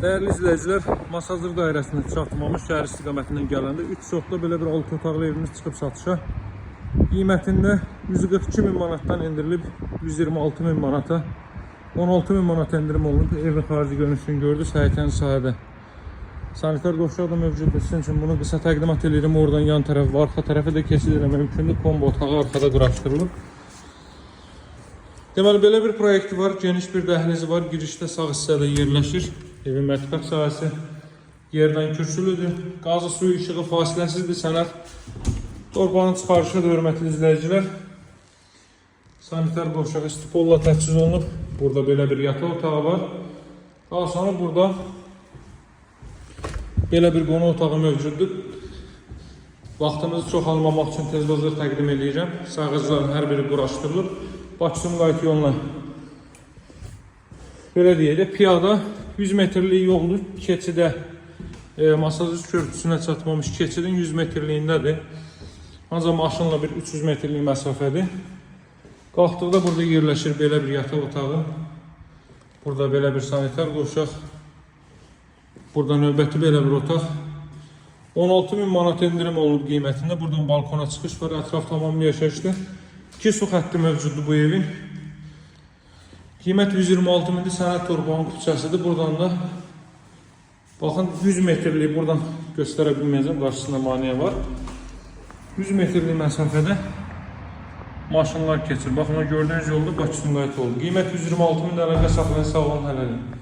Değerli izleyiciler, Masazır dairəsində çatmamış şəhər istiqamətindən gələndə 3 çoxda belə bir 6 otaqlı evimiz çıxıb satışa. Qiymətində 142 min manatdan endirilib 126 min manata, 16 min manat endirim olunub. Evin xarici görünüşünü gördünüz, həyətən sahədə. Sanitar qovşaq da mövcuddur. Sizin üçün bunu qısa təqdimat edirəm. Oradan yan tərəf və arxa tərəfə də keçid eləmək mümkündür. Kombo otağı arxada quraşdırılıb. Deməli, belə bir proyekti var. Geniş bir dəhlizi var. Girişdə sağ hissədə yerləşir. Evin mətbəx sahəsi yerdən kürsülüdür. Qazı, suyu, işığı fasiləsizdir. Sənəd torbanın çıxarışı da hörmətli izləyicilər. Sanitar qovşağı istipolla təchiz olunub. Burada belə bir yataq otağı var. Daha sonra burada belə bir qonaq otağı mövcuddur. Vaxtınızı çox almamaq üçün tez-tez təqdim edirəm. Sağızların hər biri quraşdırılıb. Bakı-Sumqayıt yoluna belə deyək, piyada 100 metrlik yoldur. Keçidə Masazır körpüsünə çatmamış keçidin 100 metrliyindədir. Ancaq maşınla bir 300 metrlik məsafədir. Qalxdıqda burada yerləşir belə bir yataq otağı. Burada belə bir sanitar qovşaq. Burada növbəti belə bir otaq. 16 min manat endirim olub qiymətində. Buradan balkona çıxış var. Ətraf tamamlı yaşayışdır. 2 su xətti mövcuddur bu evin. Qiymət 126 mindir. Sənəd torbanın küçəsidir. Buradan da baxın 100 metrlik, buradan göstərə bilməyəcəm, qarşısında maneə var. 100 metrlik məsafədə maşınlar keçir. Baxın, o gördüyünüz yolda Bakı-Sumqayıt oldu. Qiymət 126 min, əlaqə saxlayın, sağ olun, hələlik.